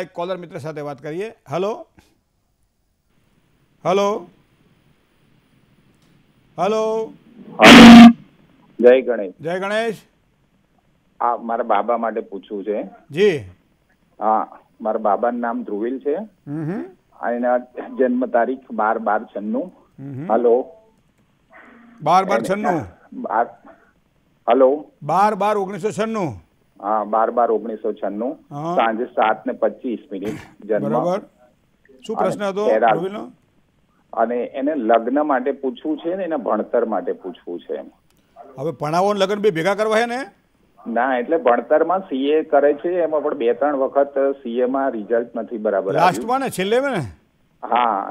એક કોલર મિત્ર સાથે વાત કરીએ. Hello hello hello. જય ગણેશ. જય ગણેશ. આ મારા બાબા માટે પૂછવું છે. જી. હા, મારા બાબાનું નામ ધ્રુવીલ છે. એના જન્મ તારીખ 12/12/96. હલો. 12/12/96. હલો. 12/12/1996. હા, 12/12/1996. સાંજે 7:25 જન્મ. બરાબર. શું પ્રશ્ન હતો ધ્રુવીલનો? અને એને લગ્ન માટે પૂછવું છે ને એના ભણતર માટે પૂછવું છે. હવે ભણાવો લગ્ન બે ભેગા કરવા છે ને? ના, એટલે ભણતરમાં સીએ કરે છે, એમાં પણ 2-3 વખત સીએ માં રિઝલ્ટ નથી બરાબર. લાસ્ટમાં ને છેલ્લે ને? હા.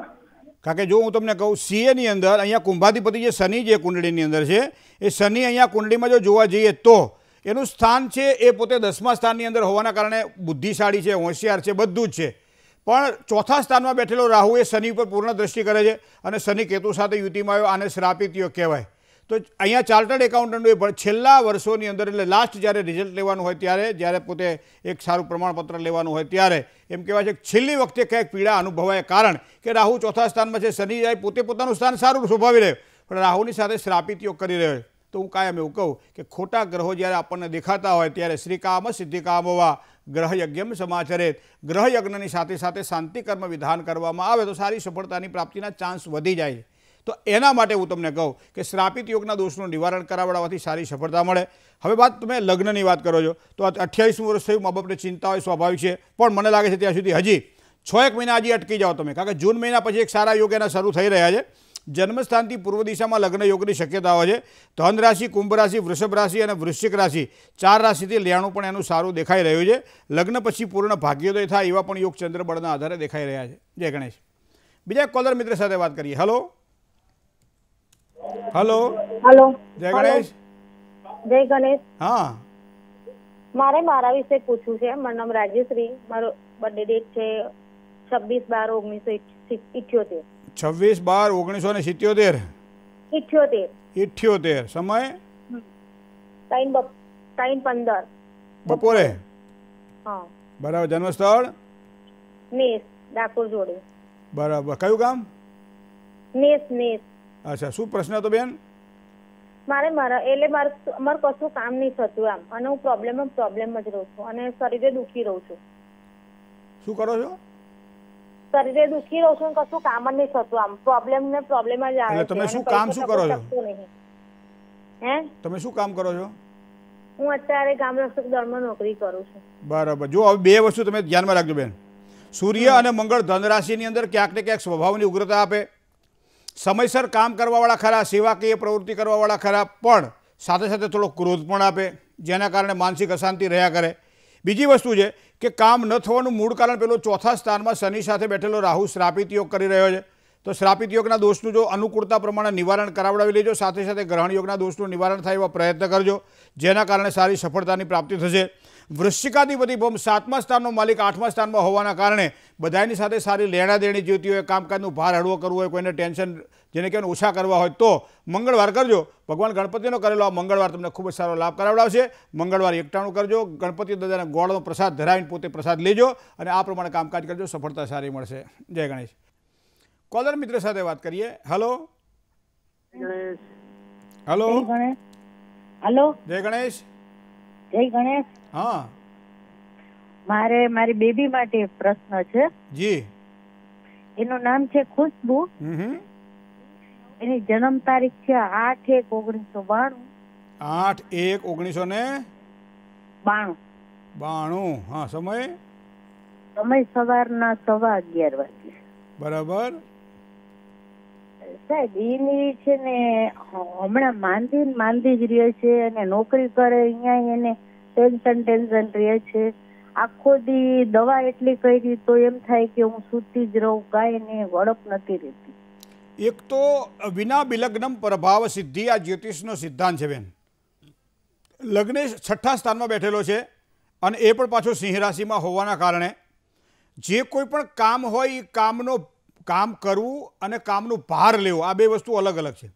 કારણ કે જો હું તમને કહું, સીએ ની અંદર અહીંયા કુંભાધિપતિ જે શનિ જે કુંડળીની અંદર છે, એ શનિ અહીંયા કુંડળીમાં જો જોવા જઈએ તો એનું સ્થાન છે એ પોતે 10મા સ્થાનની અંદર હોવાના કારણે બુદ્ધિશાળી છે, હોશિયાર છે, બધું જ છે. પણ 4થા સ્થાનમાં બેઠેલો રાહુ એ શનિ પર પૂર્ણ દ્રષ્ટિ કરે છે અને શનિ કેતુ સાથે યુતિમાં આવ્યો. આને શ્રાપિત યોગ કહેવાય. તો અહીંયા ચાર્ટર્ડ એકાઉન્ટન્ટોએ પણ છેલ્લા વર્ષોની અંદર એટલે લાસ્ટ જ્યારે રિઝલ્ટ લેવાનું હોય ત્યારે, જ્યારે પોતે એક સારું પ્રમાણપત્ર લેવાનું હોય ત્યારે એમ કહેવાય છે કે છેલ્લી વખતે કંઈક પીડા અનુભવાય. કારણ કે રાહુ 4થા સ્થાનમાં છે, શનિ જાય પોતે પોતાનું સ્થાન સારું શોભાવી રહ્યો પણ રાહુની સાથે શ્રાપિત યોગ કરી રહ્યો. તો હું કાયમ એવું કહું કે ખોટા ગ્રહો જ્યારે આપણને દેખાતા હોય ત્યારે શ્રીકામ સિદ્ધિકામવા ગ્રહયજ્ઞમ સમાચરેત, ગ્રહયજ્ઞની સાથે સાથે શાંતિ કર્મ વિધાન કરવામાં આવે તો સારી સફળતાની પ્રાપ્તિના ચાન્સ વધી જાય છે. તો એના માટે હું તમને કહું કે શ્રાપિત યોગના દોષનું નિવારણ કરાવડાવવાથી સારી સફળતા મળે. હવે વાત તમે લગ્નની વાત કરો છો તો 28 વર્ષ થયું, મા બાપને ચિંતા હોય, સ્વાભાવિક છે. પણ મને લાગે છે ત્યાં સુધી હજી 6-1 મહિના હજી અટકી જાઓ તમે, કારણ કે જૂન મહિના પછી એક સારા યોગ એના શરૂ થઈ રહ્યા છે. જન્મસ્થાનથી પૂર્વ દિશામાં લગ્ન યોગની શક્યતાઓ છે. ધન રાશિ, કુંભ રાશિ, વૃષભ રાશિ અને વૃશ્ચિક રાશિ 4 રાશિથી લેણું પણ એનું સારું દેખાઈ રહ્યું છે. લગ્ન પછી પૂર્ણ ભાગ્યોદય થાય એવા પણ યોગ ચંદ્રબળના આધારે દેખાઈ રહ્યા છે. જય ગણેશ. બીજા કોલર મિત્ર સાથે વાત કરીએ. Hello hello hello. જય ગણેશ. જય ગણેશ. હા, મારે મારા વિશે પૂછવું છે. મારું નામ રાજ્યશ્રી, મારો બર્થડે ડેટ છે 26/12/1978. 26/12/1977. 78. સમય 3:15 બપોરે. હા. બરાબર. જન્મસ્થળ નેસ, ડાકોર જોડે. બરાબર. કયું ગામ? નેસ. અચ્છા, શું પ્રશ્ન હતો બેન? મારે કશું કામ નહીં થતું આમ, અને હું પ્રોબ્લેમ જ રહું છું અને શરીરે દુખી રહું છું. શું કરો છો? શરીરે દુખી રહું છું, કશું કામ જ નહીં થતું આમ, પ્રોબ્લેમ જ આવે છે. તમે શું કામ શું કરો છો? હે? તમે શું કામ કરો છો? હું અત્યારે ગામ રક્ષક દળમાં નોકરી કરું છું. બરાબર. જો હવે બે વસ્તુ તમે ધ્યાનમાં રાખજો બેન. સૂર્ય અને મંગળ ધન રાશિની અંદર ક્યાંક ને ક્યાંક સ્વભાવની ઉગ્રતા આપે. સમયસર કામ કરવાવાળા ખરા, સેવાકીય પ્રવૃત્તિ કરવાવાળા ખરા, પણ સાથે સાથે થોડો ક્રોધ પણ આપે, જેના કારણે માનસિક અશાંતિ રહ્યા કરે. બીજી વસ્તુ છે કે કામ ન થવાનું મૂળ કારણ પેલો 4થા સ્થાનમાં શનિ સાથે બેઠેલો રાહુ શ્રાપિત યોગ કરી રહ્યો છે. તો શ્રાપિત યોગના દોષનું જો અનુકૂળતા પ્રમાણે નિવારણ કરાવડાવી લેજો, સાથે સાથે ગ્રહણ યોગના દોષનું નિવારણ થાય એવા પ્રયત્ન કરજો, જેના કારણે સારી સફળતાની પ્રાપ્તિ થશે. વૃશ્ચિકાધિપતિ ભમ 7મા સ્થાનનો માલિક 8મા સ્થાનમાં હોવાના કારણે બધાની સાથે સારી લેણાદેણી જોઈતી હોય, કામકાજનું ભાર હળવો કરવું હોય, કોઈને ટેન્શન જેને કહેવાય ઓછા કરવા હોય તો મંગળવાર કરજો. ભગવાન ગણપતિનો કરેલો આ મંગળવાર તમને ખૂબ જ સારો લાભ કરાવડાવશે. મંગળવાર 91 કરજો, ગણપતિ દાદાને ગોળનો પ્રસાદ ધરાવીને પોતે પ્રસાદ લેજો અને આ પ્રમાણે કામકાજ કરજો, સફળતા સારી મળશે. જય ગણેશ. કોલર મિત્ર સાથે વાત કરીએ. Hello hello. હલો. જય ગણેશ. જય ગણેશ. હા, મારે મારી બેબી માટે પ્રશ્ન છે. જી. એનું નામ છે ખુશ્બુ. એની જન્મ તારીખ છે 8/1/1992. 8/1/1992. હા. સમય સવારના 11:15 વાગે. બરાબર. સાહેબ એની છે ને હમણાં માંદી જ રહે છે અને નોકરી કરે અહીંયા એને ટેન્શન રહે છે. આખો દી દવા એટલી કરી તો એમ થાય કે હું સૂતી જ રહું, કાંઈ ને વળપ નથી રહેતી. એક તો વિના બિલગ્નમ પ્રભાવ સિદ્ધિ આ જ્યોતિષનો સિદ્ધાંત છે બેન. લગ્નેશ 6થા સ્થાનમાં બેઠેલો છે અને એ પણ પાછો સિંહ રાશિમાં હોવાના કારણે જે કોઈ પણ કામ હોય એ કામ કરવું અને કામનું ભાર લેવો આ બે વસ્તુ અલગ અલગ છે.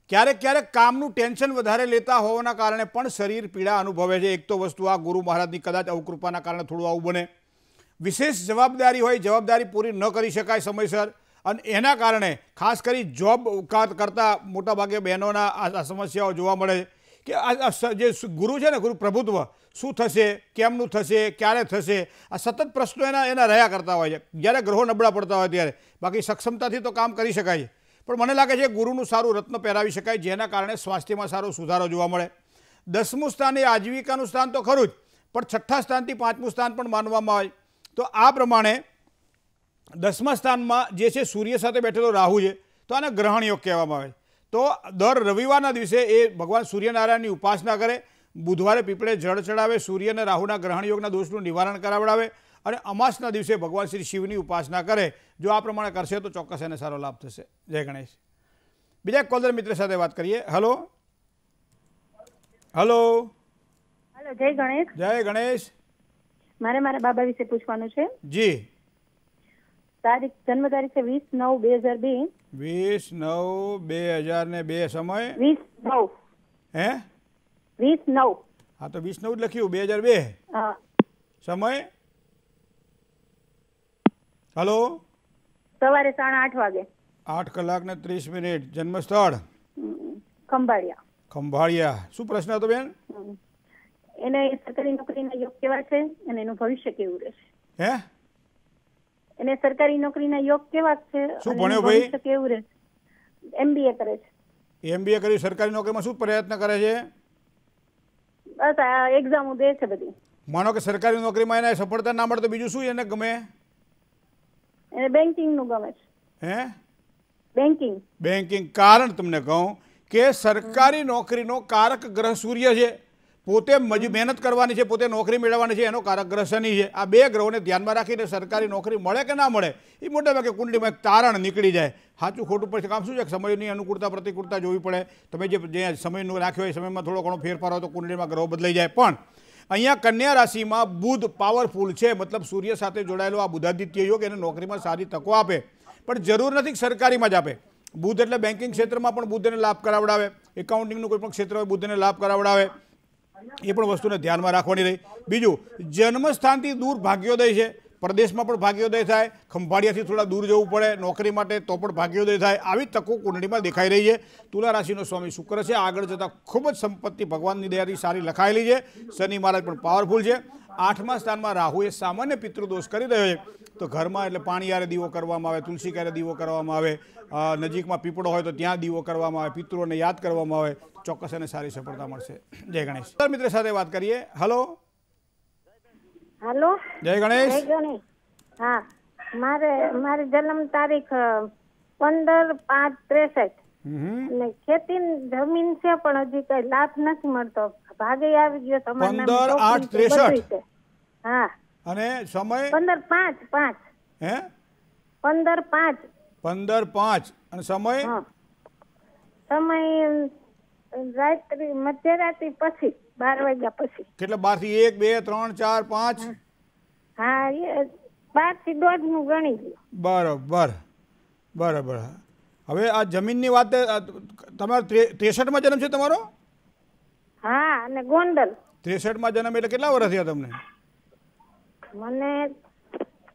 ક્યારેક કામનું ટેન્શન વધારે લેતા હોવાના કારણે પણ શરીર પીડા અનુભવે છે. એક તો વસ્તુ આ ગુરુ મહારાજની કદાચ અવકૃપાના કારણે થોડું આવું બને. વિશેષ જવાબદારી હોય, જવાબદારી પૂરી ન કરી શકાય સમયસર, અને એના કારણે ખાસ કરી જોબ કરતા મોટાભાગે બહેનોના આ સમસ્યાઓ જોવા મળે છે કે જે ગુરુ છે ને, ગુરુ પ્રભુત્વ શું થશે, કેમનું થશે, ક્યારે થશે, આ સતત પ્રશ્નો એના રહ્યા કરતા હોય છે જ્યારે ગ્રહો નબળા પડતા હોય ત્યારે. બાકી સક્ષમતાથી તો કામ કરી શકાય છે, પણ મને લાગે છે ગુરુનું સારું રત્ન પહેરાવી શકાય, જેના કારણે સ્વાસ્થ્યમાં સારો સુધારો જોવા મળે. 10મું સ્થાન એ આજીવિકાનું સ્થાન તો ખરું જ, પણ 6થા સ્થાનથી 5મું સ્થાન પણ માનવામાં આવે. તો આ પ્રમાણે 10મા સ્થાનમાં જે છે સૂર્ય સાથે બેઠેલો રાહુ છે, તો આને ગ્રહણ યોગ કહેવામાં આવે. તો દર રવિવારના દિવસે એ ભગવાન સૂર્યનારાયણની ઉપાસના કરે, બુધવારે પીપળે જળ ચડાવે, સૂર્ય અને રાહુના ગ્રહણ યોગના દોષનું નિવારણ કરાવડાવે, અને અમાસના દિવસે ભગવાન શ્રી શિવની ઉપાસના કરે. જો આ પ્રમાણે કરશે તો ચોક્કસ એને સારો લાભ થશે. જય ગણેશ. બીજા એક કોલર મિત્ર સાથે વાત કરીએ. હલો હલો હેલો, જય ગણેશ. જય ગણેશ. મારે મારા બાબા વિશે પૂછવાનું છે. જી. જન્મ તારીખ છે 20/9/2002. 20/9/2002. સમય 20/9. હે 20/9. હા, તો 20/9 જ લખ્યું, 2002. હા. સમય હલો સવારે 8:30 વાગે. 8 કલાક ને 30 મિનિટ. જન્મસ્થળ ખંભાળિયા. ખંભાળિયા. શું પ્રશ્ન હતો બેન? એને સરકારી નોકરીના યોગ કેવા છે અને એનું ભવિષ્ય કેવું રહેશે? હે, એને સરકારી નોકરીના યોગ કેવા છે? શું ભણ્યો ભાઈ? ભવિષ્ય કેવું રહેશે? MBA કરે છે. MBA કર્યું, સરકારી નોકરીમાં શું પ્રયત્ન કરે છે? બસ આ એક્ઝામો દે છે બધી. માનો કે સરકારી નોકરીમાં એને સફળતા ના મળે તો બીજું શું એને ગમે? એને બેન્કિંગ નું ગમે છે. હે, બેન્કિંગ. કારણ તમને કહું કે સરકારી નોકરીનો કારક ગ્રહ સૂર્ય છે, પોતે મહેનત કરવાની છે, પોતે નોકરી મેળવવાની છે, એનો કારક ગ્રહ શનિ છે. આ બે ગ્રહોને ધ્યાનમાં રાખીને સરકારી નોકરી મળે કે ના મળે એ મોટાભાગે કુંડલીમાં એક તારણ નીકળી જાય. સાચું ખોટું પછી કામ શું છે, સમયની અનુકૂળતા પ્રતિકૂળતા જોવી પડે. તમે જે સમયનું રાખ્યો હોય સમયમાં થોડો ઘણો ફેરફાર હોય તો કુંડલીમાં ગ્રહો બદલાઈ જાય. પણ અહીંયા કન્યા રાશિમાં બુધ પાવરફુલ છે, મતલબ સૂર્ય સાથે જોડાયેલો આ બુધાદિત્ય યોગ એને નોકરીમાં સારી તકો આપે, પણ જરૂર નથી કે સરકારીમાં જ આપે. બુધ એટલે બેન્કિંગ ક્ષેત્રમાં પણ બુધ એને લાભ કરાવડાવે, એકાઉન્ટિંગનું કોઈ પણ ક્ષેત્ર હોય બુધ એને લાભ કરાવડાવે, એ પણ વસ્તુને ધ્યાનમાં રાખવાની રહી. બીજું, જન્મસ્થાનથી દૂર ભાગ્યોદય છે, પ્રદેશમાં પણ ભાગ્યોદય થાય, ખંભાળિયાથી થોડા દૂર જવું પડે નોકરી માટે તો પણ ભાગ્યોદય થાય. આવી તકો કુંડળીમાં દેખાઈ રહી છે. તુલા રાશિનો સ્વામી શુક્ર છે, આગળ જતાં ખૂબ જ સંપત્તિ ભગવાનની દયાથી સારી લખાયેલી છે. શનિ મહારાજ પણ પાવરફુલ છે. 8મા સ્થાનમાં રાહુ એ સામાન્ય પિતૃદોષ કરી રહ્યો છે, તો ઘરમાં એટલે પાણી યારે દીવો કરવામાં આવે, તુલસી ક્યારે દીવો કરવામાં આવે, નજીકમાં પીપળો હોય તો ત્યાં દીવો કરવામાં આવે, પિતૃઓને યાદ કરવામાં આવે, ચોક્કસ એને સારી સફળતા મળશે. જય ગણેશ. મિત્ર સાથે વાત કરીએ. હલો હાલો. જય ગણેશ. જય ગણેશ. હા, મારી જન્મ તારીખ 15/5/63. અને ખેતી જમીન છે પણ હજી કઈ લાભ નથી મળતો. ભાગે આવી ગયો તમારું 15/8/63. હા. અને સમય 15/5/5. હે 15/5. 15/5. અને સમય રાત્રિ મધ્યરાત્રિ પછી 12 વાગ્યા પછી. કેટલા? 12 થી 1 2 3 4 5. હા, 12 થી 1.5 નું ગણી લ્યો. બરોબર બરાબર. હવે આ જમીનની વાત, તમારો 63માં જન્મ છે તમારો? હા, અને ગોંડલ. 63માં જન્મ એટલે કેટલા વર્ષ થયા તમને? મને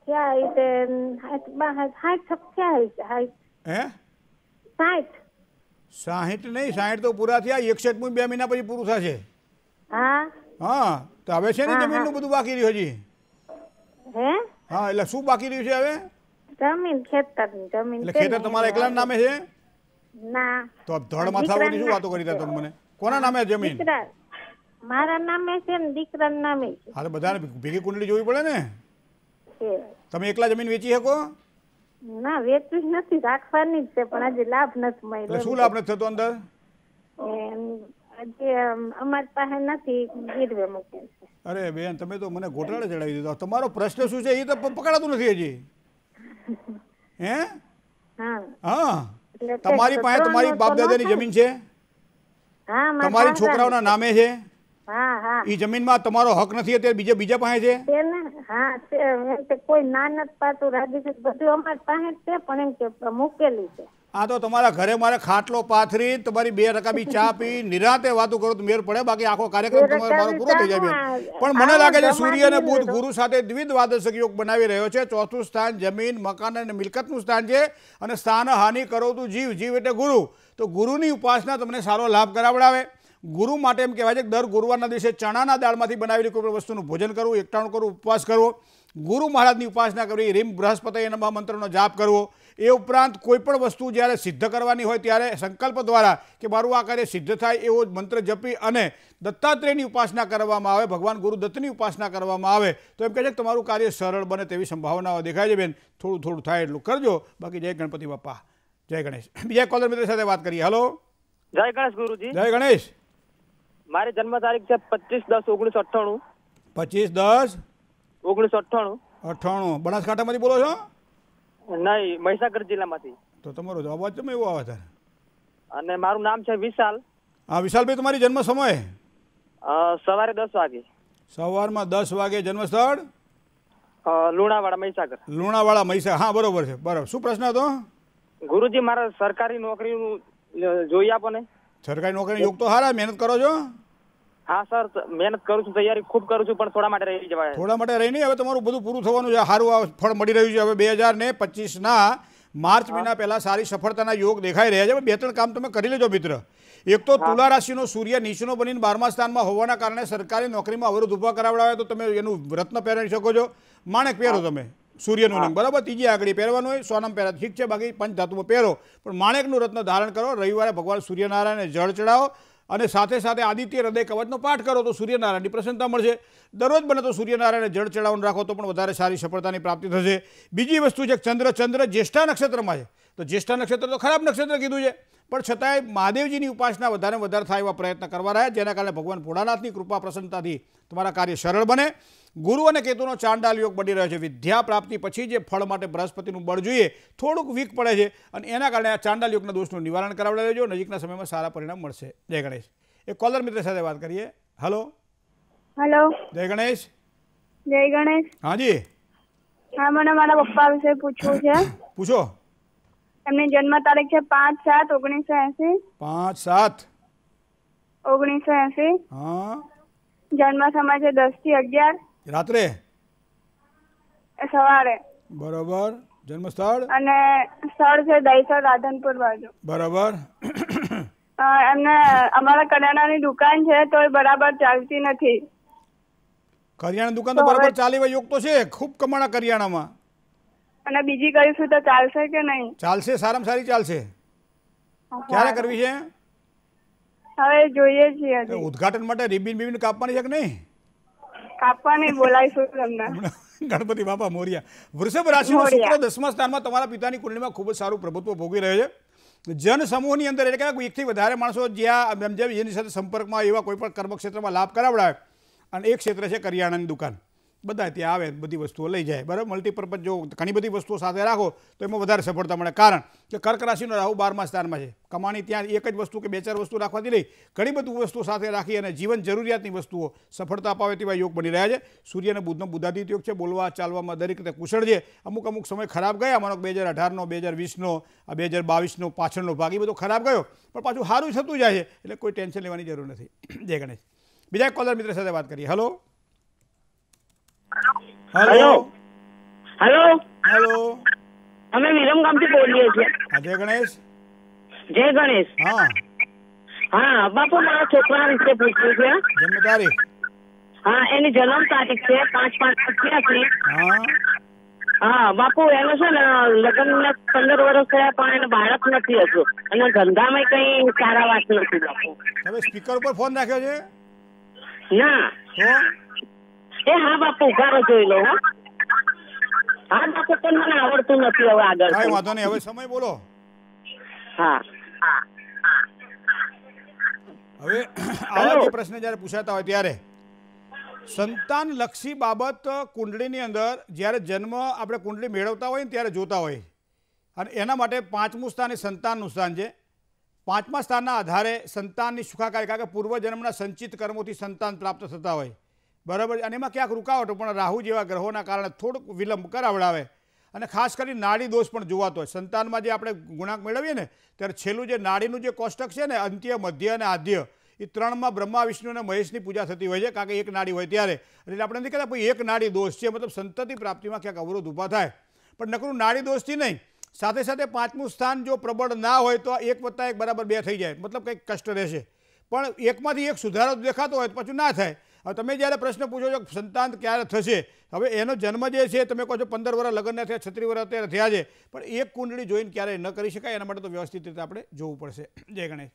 ક્યાં રીતે 60 હે 60 નહીં, 60 તો પૂરા થયા. 61 2 મહિના પછી પૂરું થશે. હા હા, તો હવે છે ને જમીનનું બધું બાકી રહ્યું હજી? હે હા, એટલે શું બાકી રહ્યું છે હવે? જમીન, ખેતરની જમીન. એટલે ખેતર તમારા એકલાના નામે છે? ના. તો ધડ માથાઓની શું વાતો કરી રહ્યા તમે મને? કોના નામે જમીન? મારા નામે છે ને દીકરાના નામે છે. હા, તો બધાને ભેગી કુંડળી જોવી પડે ને. તમે એકલા જમીન વેચી શકો? ના, વેચવી નથી, રાખવાની જ છે, પણ હજી લાભ નથી મળ્યો. શું લાભ નથી થતો અંદર? હજી અમારી પાસે નથી, ગીરવે મૂકેલ છે. અરે બેન, તમે તો મને ગોટાળે ચડાવી દીધો. તમારો પ્રશ્ન શું છે એ તો પકડાતું નથી હજી. હે? હા, તમારી પાસે તમારી બાપ દાદાની જમીન છે? હા, તમારી છોકરાઓના નામે છે? હા હા એ જમીનમાં તમારો હક નથી અત્યારે બીજા પાસે છે? તે ને હા તે કોઈ ના નથી પાતું રાજી છે બધું અમારી પાસે જ છે પણ એમ કે મૂકેલી છે. આ તો તમારા ઘરે મારે ખાટલો પાથરી તમારી 2 રકાબી ચા પી નિરાંતે વાતો કરો તો મેળ પડે, બાકી આખો કાર્યક્રમ તમારો મારો પૂરો થઈ જાય બેન. પણ મને લાગે છે સૂર્ય અને બુધ ગુરુ સાથે દ્વિદ્વાદશક યોગ બનાવી રહ્યો છે. ચોથું સ્થાન જમીન મકાન અને મિલકતનું સ્થાન છે અને સ્થાન હાનિ કરો તું જીવ, જીવ એટલે ગુરુ. તો ગુરુની ઉપાસના તમને સારો લાભ કરાવડાવે. ગુરુ માટે એમ કહેવાય છે કે દર ગુરુવારના દિવસે ચણાના દાળમાંથી બનાવેલી કોઈ પણ વસ્તુનું ભોજન કરવું, એકટાણું કરવું, ઉપવાસ કરવો, ગુરુ મહારાજની ઉપાસના કરવી, રીમ બૃહસ્પતિ એના મંત્રનો જાપ કરવો. એ ઉપરાંત કોઈ પણ વસ્તુ જ્યારે સિદ્ધ કરવાની હોય ત્યારે સંકલ્પ દ્વારા કે મારું આ કાર્ય સિદ્ધ થાય એવો મંત્ર જપી અને દત્તાત્રેયની ઉપાસના કરવામાં આવે, ભગવાન ગુરુદત્તની ઉપાસના કરવામાં આવે તો એમ કહે છે કે તમારું કાર્ય સરળ બને તેવી સંભાવનાઓ દેખાય છે બેન. થોડું થોડું થાય એટલું કરજો, બાકી જય ગણપતિ બાપા, જય ગણેશ. બીજા કોલર મિત્ર સાથે વાત કરીએ. હલો, જય ગણેશ ગુરુજી. જય ગણેશ. મારી જન્મ તારીખ છે 25/10/1998. 25/10/1998. બનાસકાંઠામાંથી બોલો છો? નહીં, મહીસાગર જિલ્લામાંથી. તો તમારો અવાજ તમે એવો આવે છે. અને મારું નામ છે વિશાલ. હા વિશાલભાઈ, તમારી જન્મ સમય? સવારે 10 વાગે. સવારમાં 10 વાગે. જન્મ સ્થળ? લુણાવાડા મહીસાગર. લુણાવાડા મહીસાગર. હા બરોબર છે, બરાબર. શું પ્રશ્ન હતો? ગુરુજી મારે સરકારી નોકરીનું જોઈ આપો ને. સરકારી નોકરીનો યોગ તો સારા, મહેનત કરો છો? હા સર, મહેનત કરું છું, તૈયારી ખૂબ કરું છું, પણ થોડા માટે રહી જવાય. થોડા માટે રહી નહીં, હવે તમારું બધું પૂરું થવાનું છે. સારું ફળ મળી રહ્યું છે. હવે 2025ના માર્ચ મહિના પહેલા સારી સફળતાના યોગ દેખાઈ રહ્યા છે. 2-3 કામ તમે કરી લેજો મિત્ર. એક તો તુલા રાશિનો સૂર્ય નીચનો બનીને 12મા સ્થાનમાં હોવાના કારણે સરકારી નોકરીમાં અવરોધ ઊભા કરાવડાવે તો તમે એનું રત્ન પહેરી શકો છો. માણેક પહેરો તમે, સૂર્યનું લિંગ બરાબર, ત્રીજી આગળ પહેરવાનું હોય, સોનામ પહેરા ઠીક છે, બાકી પંચધાતુમાં પહેરો, પણ માણેકનું રત્ન ધારણ કરો. રવિવારે ભગવાન સૂર્યનારાયણને જળ ચડાવો અને સાથે સાથે આદિત્ય હૃદય કવચનો પાઠ કરો તો સૂર્યનારાયણની પ્રસન્નતા મળશે. દરરોજ બને તો સૂર્યનારાયણને જળ ચડાવવાનું રાખો તો પણ વધારે સારી સફળતાની પ્રાપ્તિ થશે. બીજી વસ્તુ છે ચંદ્ર જ્યેષ્ઠા નક્ષત્રમાં છે, તો જ્યેષ્ઠા નક્ષત્ર તો ખરાબ નક્ષત્ર કીધું છે, પણ છતાંય મહાદેવજીની ઉપાસના વધારે વધારે થાય એવા પ્રયત્ન કરવા રહ્યા, જેના કારણે ભગવાન ભોળાનાથની કૃપા પ્રસન્નતાથી તમારા કાર્ય સરળ બને. ગુરુ અને કેતુનો ચાંડાલ યોગ બની રહ્યો છે. વિદ્યા પ્રાપ્તિ પછી જે ફળ માટે બૃહસ્પતિનું બળ જોઈએ થોડુંક વીક પડે છે અને એના કારણે આ ચાંડાલ યોગના દોષનું નિવારણ કરાવડાવી લેજો. નજીકના સમયમાં સારા પરિણામ મળશે. જય ગણેશ. એક કોલર મિત્ર સાથે વાત કરીએ. હલો, હેલો, જય ગણેશ. જય ગણેશ. હાજી. હા, મને મારા પપ્પા વિશે પૂછવું છે. પૂછો. એમની જન્મ તારીખ છે 5/7/1980. 5/7/1980. 1980. હા. જન્મ સમય છે 10 થી 11 રાત્રે? સવારે. બરોબર. જન્મ સ્થળ? અને સ્થળ છે દહીસર રાધનપુર બાજુ. બરોબર. એમને અમારા કરિયાણાની દુકાન છે તો એ બરાબર ચાલતી નથી. કરિયાણા દુકાન તો બરાબર ચાલે એવા યોગ તો છે, ખૂબ કમાણા કરિયાણામાં. અને બીજી કરીશું તો ચાલશે કે નહીં? ચાલશે, સારામાં સારી ચાલશે. ક્યારે કરવી છે? હવે જોઈએ છીએ. ઉદઘાટન માટે રિબિન બિબિન કાપવાની છે કે નહીં? કાપવાની બોલાવીશું તમને. ગણપતિ બાપા મોરિયા. વૃષભ રાશિનો શુક્ર 10મા સ્થાનમાં તમારા પિતાની કુંડળીમાં ખૂબ જ સારું પ્રભુત્વ ભોગવી રહ્યો છે. જન સમૂહની અંદર એટલે કે એકથી વધારે માણસો જ્યાં જેની સાથે સંપર્કમાં એવા કોઈ પણ કર્મક્ષેત્રમાં લાભ કરાવડાવે. અને એક ક્ષેત્ર છે કરિયાણાની દુકાન. બધા ત્યાં આવે, બધી વસ્તુઓ લઈ જાય, બરાબર. મલ્ટીપર્પઝ જો ઘણી બધી વસ્તુઓ સાથે રાખો તો એમાં વધારે સફળતા મળે. કારણ કે કર્ક રાશિનો રાહુ 12મા સ્થાનમાં છે. કમાણી ત્યાં એક જ વસ્તુ કે 2-4 વસ્તુ રાખવાથી નહીં, ઘણી બધી વસ્તુઓ સાથે રાખી અને જીવન જરૂરિયાતની વસ્તુઓ સફળતા અપાવે તેવા યોગ બની રહ્યા છે. સૂર્ય અને બુધનો બુધાદિત્ય યોગ છે. બોલવા ચાલવામાં દરેક રીતે કુશળ છે. અમુક સમય ખરાબ ગયા, માનો 2018નો, 2020નો, 2022નો પાછળનો ભાગ એ બધો ખરાબ ગયો, પણ પાછું સારું થતું જાય છે, એટલે કોઈ ટેન્શન લેવાની જરૂર નથી. જય ગણેશ. બીજા એક કોલર મિત્ર સાથે વાત કરીએ. Hello, hello, hello, hello. અમે વિરમગામથી બોલીએ છીએ. જય ગણેશ. જય ગણેશ. હા હા બાપુ, મારા છોકરા વિશે પૂછવું છે. જન્મ તારીખ? હા, એની જન્મ તારીખ છે 5/5/88. હા હા બાપુ, એનો છે ને લગ્ન 15 વર્ષ થયા પણ એને બાળક નથી હજુ, અને ધંધામાં કઈ સારા વાત નથી બાપુ. તમે સ્પીકર ઉપર ફોન રાખ્યો છે? ના. તો હા બાપુ, ઉઘારો જોઈ લો. હા બાપુ, પણ મને આવડતું નથી હવે આગળ. કઈ વાંધો નહીં, હવે સમય બોલો. હા. હવે આવા જે પ્રશ્ન જ્યારે પૂછાતા હોય ત્યારે સંતાનલક્ષી બાબત કુંડળીની અંદર જ્યારે જન્મ આપણે કુંડળી મેળવતા હોય ને ત્યારે જોતા હોય, અને એના માટે 5મું સ્થાન એ સંતાનનું સ્થાન છે. પાંચમા સ્થાનના આધારે સંતાનની સુખાકારી, કારણ કે પૂર્વજન્મના સંચિત કર્મોથી સંતાન પ્રાપ્ત થતા હોય, બરાબર, અને એમાં ક્યાંક રૂકાવટો પણ રાહુ જેવા ગ્રહોના કારણે થોડુંક વિલંબ કરાવડાવે. અને ખાસ કરી નાડી દોષ પણ જોવાતો હોય. સંતાનમાં જે આપણે ગુણાંક મેળવીએ ને ત્યારે છેલ્લું જે નાડીનું જે કોષ્ટક છે ને, અંત્ય, મધ્ય અને આદ્ય, એ ત્રણમાં બ્રહ્મા, વિષ્ણુ અને મહેશની પૂજા થતી હોય છે, કારણ કે એક નાડી હોય ત્યારે. એટલે આપણે નથી કહેતા ભાઈ એક નાડી દોષ છે, મતલબ સંતતિ પ્રાપ્તિમાં ક્યાંક અવરોધ ઊભા થાય. પણ નકરું નાડી દોષથી નહીં, સાથે સાથે પાંચમું સ્થાન જો પ્રબળ ના હોય તો 1+1 = 2 થઈ જાય, મતલબ કંઈક કષ્ટ રહેશે. પણ એકમાંથી એક સુધારો દેખાતો હોય તો પાછું ના થાય. હવે તમે જ્યારે પ્રશ્ન પૂછો છો સંતાન ક્યારે થશે, હવે એનો જન્મ જે છે તમે કહો છો 15 વર્ષ લગ્ન થયા, 36 વર્ષ અત્યારે થયા છે, પણ એક કુંડળી જોઈને ક્યારેય ન કરી શકાય. એના માટે તો વ્યવસ્થિત રીતે આપણે જોવું પડશે. જય ગણેશ.